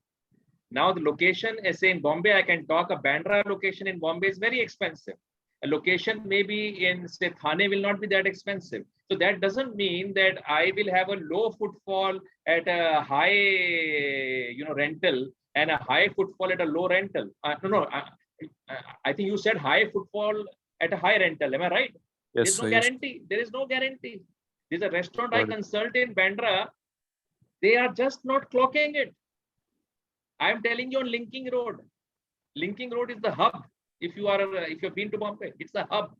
Now the location, say in Bombay, I can talk a Bandra location in Bombay is very expensive. A location maybe in say Thane will not be that expensive. So that doesn't mean that I will have a low footfall at a high, rental and a high footfall at a low rental. I think you said high footfall at a high rental. Am I right? Yes, There's no guarantee. There is no guarantee. There's a restaurant I consult in Bandra. They are just not clocking it. I'm telling you on Linking Road. Linking Road is the hub. If you've been to Bombay, it's a hub.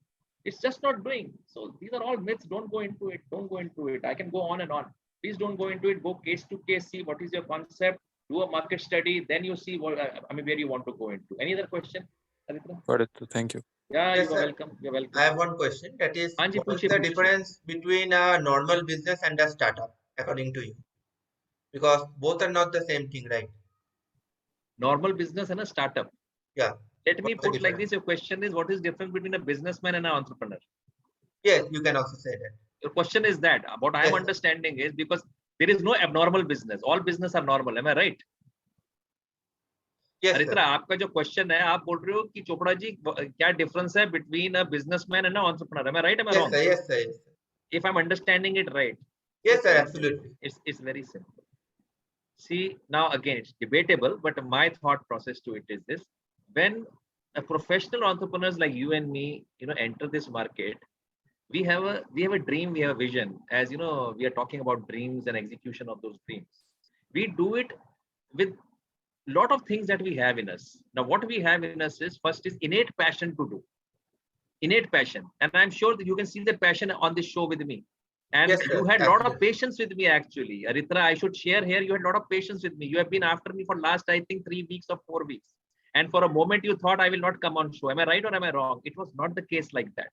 It's just not doing. So these are all myths. Don't go into it. Don't go into it. I can go on and on. Please don't go into it. Go case to case. See what is your concept. Do a market study. Then you see what where you want to go into. Any other question, Aditya? Got it. Thank you. Yeah, Yes, you are sir. welcome. You're welcome. I have one question. That is, Anji, what is पूछिए, the पूछिए. difference between a normal business and a startup, according to you? Because both are not the same thing, right? Normal business and a startup. Yeah. Let me What's the put like difference? this. Your question is, what is different between a businessman and an entrepreneur? Yes, you can also say that. Your question is that. What I am Yes, sir. understanding is because there is no abnormal business. All business are normal. Am I right? Yes, Aritra, sir. आपका जो question है, आप बोल रहे हो कि चोपड़ा जी क्या difference है between a businessman and a entrepreneur? Am I right? Am I Yes, wrong? sir. Yes, sir. Yes, sir. If I'm understanding it right. Yes, sir. Absolutely. It's very simple. See, now again, it's debatable, but my thought process to it is this: when a professional entrepreneurs like you and me, enter this market, we have a dream, we have a vision. As you know, we are talking about dreams and execution of those dreams. We do it with lot of things that we have in us. Now, what we have in us is first is innate passion to do, innate passion, and I'm sure that you can see that passion on this show with me. And Yes, you sir. had a lot of Absolutely. patience with me, actually. Aritra, I should share here, you had a lot of patience with me. You have been after me for last, I think, 3 weeks or 4 weeks. And for a moment, you thought I will not come on show. Am I right or am I wrong? It was not the case like that.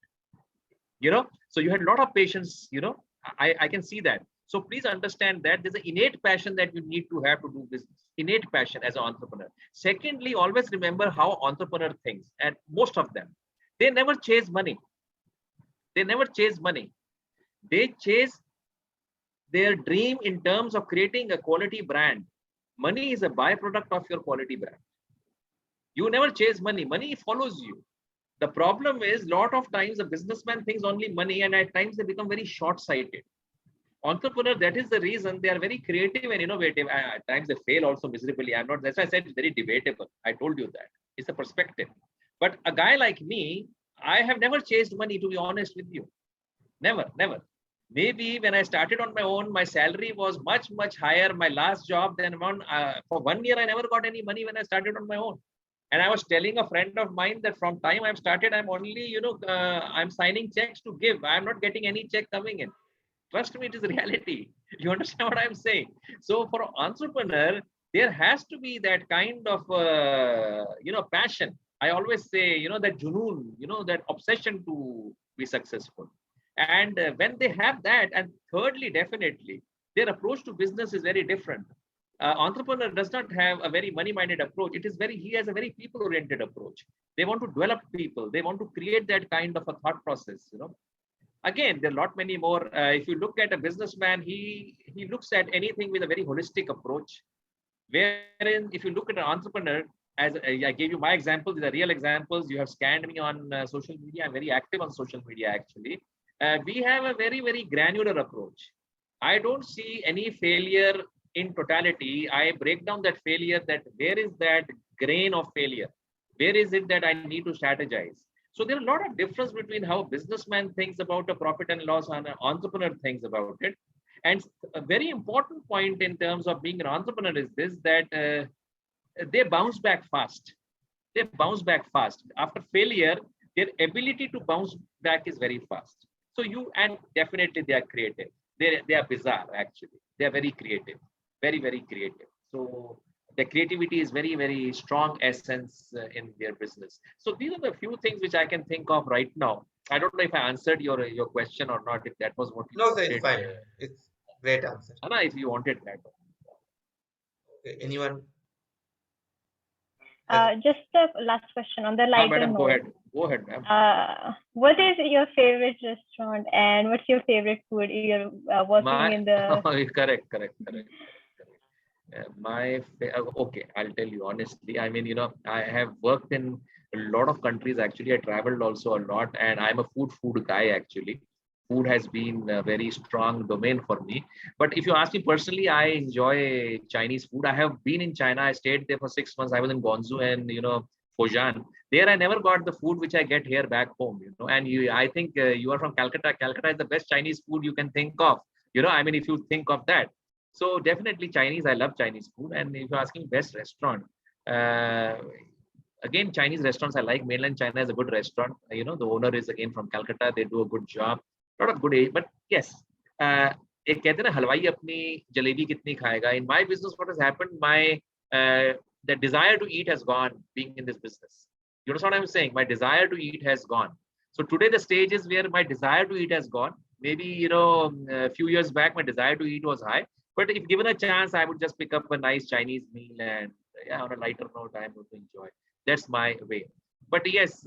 So you had a lot of patience. I can see that. So please understand that there's an innate passion that you need to have to do business. Innate passion as an entrepreneur. Secondly, always remember how entrepreneur thinks. And most of them, they never chase money. They never chase money. They chase their dream in terms of creating a quality brand. Money is a byproduct of your quality brand. You never chase money. Money follows you. The problem is, lot of times a businessman thinks only money, and at times they become very short-sighted. Entrepreneur, that is the reason they are very creative and innovative. At times they fail also miserably. I'm not. That's why I said it's very debatable. I told you that it's a perspective. But a guy like me, I have never chased money. To be honest with you, never, never. Maybe when I started on my own, my salary was much, much higher. My last job, then for 1 year, I never got any money when I started on my own. And I was telling a friend of mine that from time I've started, I'm only, I'm signing checks to give. I'm not getting any check coming in. Trust me, it is reality. You understand what I'm saying? So for an entrepreneur, there has to be that kind of, passion. I always say, that junoon, that obsession to be successful. And when they have that, and thirdly, definitely, their approach to business is very different. Entrepreneur does not have a very money-minded approach. He has a very people-oriented approach. They want to develop people. They want to create that kind of a thought process, Again, there are a lot many more. If you look at a businessman, he looks at anything with a very holistic approach. Wherein, if you look at an entrepreneur, as I gave you my examples, these are real examples. You have scanned me on social media. I'm very active on social media, actually. We have a very, very granular approach. I don't see any failure in totality. I break down that failure, that where is that grain of failure? Where is it that I need to strategize? So there are a lot of difference between how a businessman thinks about a profit and loss and an entrepreneur thinks about it. And a very important point in terms of being an entrepreneur is this, that they bounce back fast. They bounce back fast. After failure, their ability to bounce back is very fast. So and definitely they are creative. They are bizarre, actually. They are very creative, very, very creative. So the creativity is very, very strong essence in their business. So these are the few things which I can think of right now. I don't know if I answered your question or not, if that was what you No, sir. wanted. It's fine. It's great answer. Anna, if you wanted that. Okay. Anyone? Just a last question on the lighter Madam, note. Go ahead, ma'am. What is your favorite restaurant and what's your favorite food? You're working in the. Correct. Okay, I'll tell you honestly. I mean, I have worked in a lot of countries. Actually, I traveled also a lot, and I'm a food guy. Actually, food has been a very strong domain for me. But if you ask me personally, I enjoy Chinese food. I have been in China. I stayed there for 6 months. I was in Guangzhou and Fujian. There, I never got the food which I get here back home. And I think you are from Calcutta. Calcutta is the best Chinese food you can think of. I mean, if you think of that. So definitely Chinese. I love Chinese food. And if you're asking best restaurant, again, Chinese restaurants I like. Mainland China is a good restaurant. The owner is again from Calcutta. They do a good job. A lot of good age. But yes, एक कहते हैं ना हलवाई अपनी जलेबी कितनी खाएगा. In my business, what has happened, my the desire to eat has gone being in this business. You understand what I'm saying? My desire to eat has gone. So today the stage is where my desire to eat has gone. Maybe, you know, a few years back, my desire to eat was high. But if given a chance, I would just pick up a nice Chinese meal and yeah, on a lighter note, I'm going to enjoy. That's my way. But yes,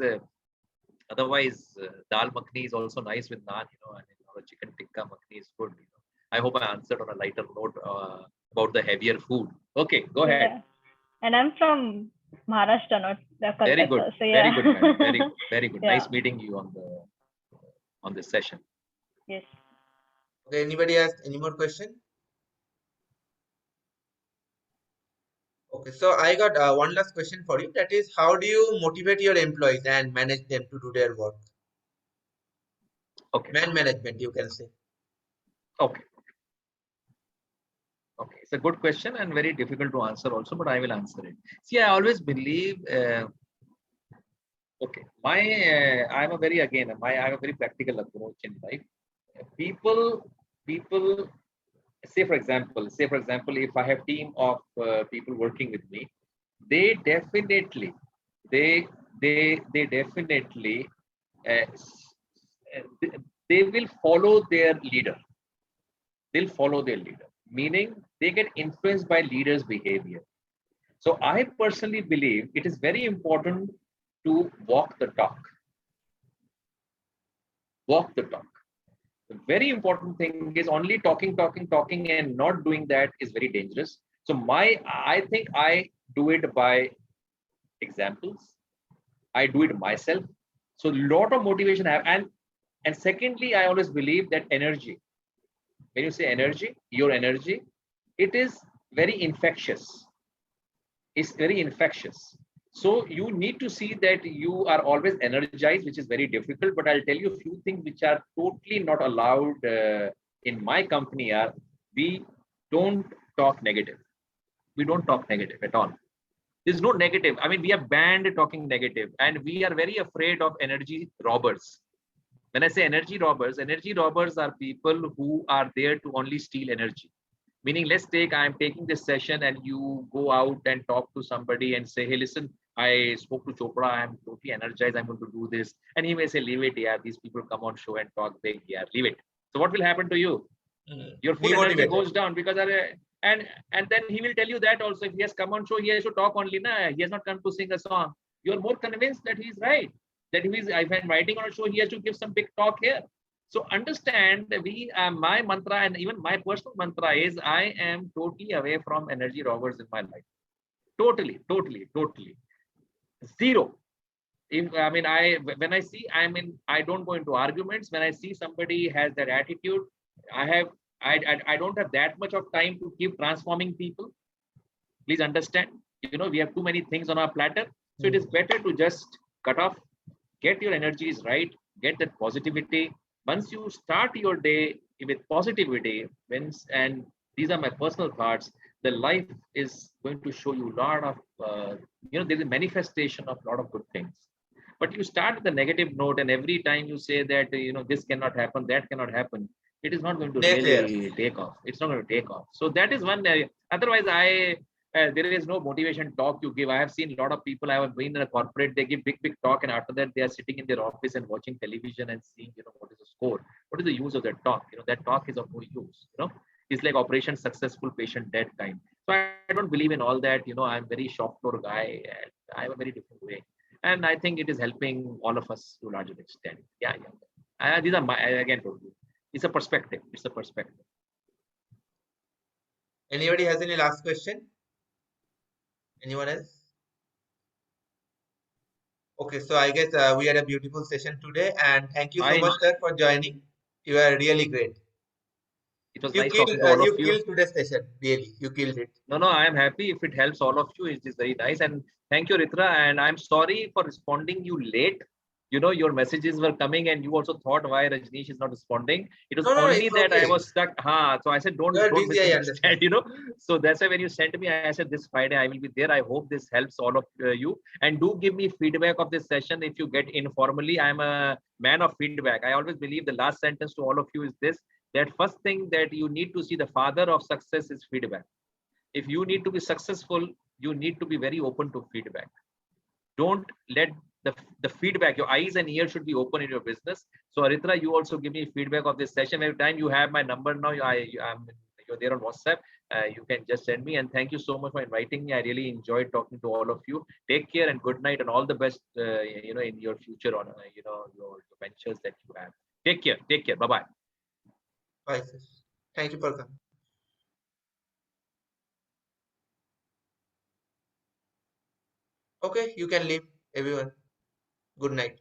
otherwise, dal makhni is also nice with naan, you know, and chicken tikka makhni is good. You know. I hope I answered on a lighter note about the heavier food. Okay, go ahead. And I'm from Maharashtra, not Kolkata. Very good. So, yeah. Very good, man. Very good. Very good. Yeah. Nice meeting you on this session. Yes. Okay, anybody has any more question? Okay, so I got one last question for you. That is, how do you motivate your employees and manage them to do their work? Okay. Man management, you can say. Okay. Okay, it's a good question and very difficult to answer also, but I will answer it. See, I always believe. Okay, I have a very practical approach in life. People, say for example, if I have team of people working with me, they definitely, they definitely, they will follow their leader. They'll follow their leader, meaning they get influenced by leaders' behavior. So I personally believe it is very important to walk the talk. Walk the talk. The very important thing is only talking and not doing that is very dangerous. So I think I do it by examples. I do it myself. So a lot of motivation I have. And secondly, I always believe that energy, when you say energy, your energy, it is very infectious. It's very infectious. So you need to see that you are always energized, which is very difficult. But I'll tell you a few things which are totally not allowed in my company. We don't talk negative. We don't talk negative at all. There's no negative. I mean, we have banned talking negative, and we are very afraid of energy robbers. When I say energy robbers are people who are there to only steal energy. Meaning, let's take, I'm taking this session and you go out and talk to somebody and say, hey, listen, I spoke to Chopra, I'm totally energized, I'm going to do this. And he may say, leave it, yeah, these people come on show and talk big, yeah, leave it. So what will happen to you? Your full energy goes down because, and then he will tell you that also, if he has come on show, he has to talk only, he has not come to sing a song. You're more convinced that he's right. That if I'm writing on a show, he has to give some big talk here. So understand that my mantra and even my personal mantra is I am totally away from energy robbers in my life. Totally. Zero. When I see, I don't go into arguments. When I see somebody has that attitude, I don't have that much of time to keep transforming people. Please understand, we have too many things on our platter. So it is better to just cut off, get your energies right, get that positivity. Once you start your day with positivity, and these are my personal thoughts, the life is going to show you a lot of, there's a manifestation of a lot of good things. But you start with a negative note, and every time you say that, this cannot happen, that cannot happen, it is not going to really take off. It's not going to take off. So that is one area. Otherwise, there is no motivation talk you give. I have seen a lot of people, I have been in a corporate, they give big talk, and after that they are sitting in their office and watching television and seeing, what is the score, what is the use of that talk? That talk is of no use. It's like operation successful, patient dead kind. So I don't believe in all that. I'm very shop floor guy, and I have a very different way. And I think it is helping all of us to a larger extent. Yeah. These are I again told you. It's a perspective. It's a perspective. Anybody has any last question? Anyone else? Okay, so I guess we had a beautiful session today, and thank you so much, sir, for joining. You are really great. It was nice talking to all of you. You killed today's session. Really, you killed it. No, I am happy if it helps all of you. It is very nice, and thank you, Ritra. And I'm sorry for responding you late. Your messages were coming, and you also thought why Rajnish is not responding. It was only that I was stuck. So I said, don't misunderstand. So that's why when you sent me, I said this Friday I will be there. I hope this helps all of you, and do give me feedback of this session if you get informally. I'm a man of feedback. I always believe the last sentence to all of you is this: that first thing that you need to see, the father of success is feedback. If you need to be successful, you need to be very open to feedback. Don't let the feedback, your eyes and ears should be open in your business. So Aritra, you also give me feedback of this session. Every time you have my number now, you're there on WhatsApp. You can just send me. And thank you so much for inviting me. I really enjoyed talking to all of you. Take care and good night and all the best, in your future on, your ventures that you have. Take care. Take care. Bye-bye. Bye, sir. Thank you for coming. Okay, you can leave, everyone. Good night.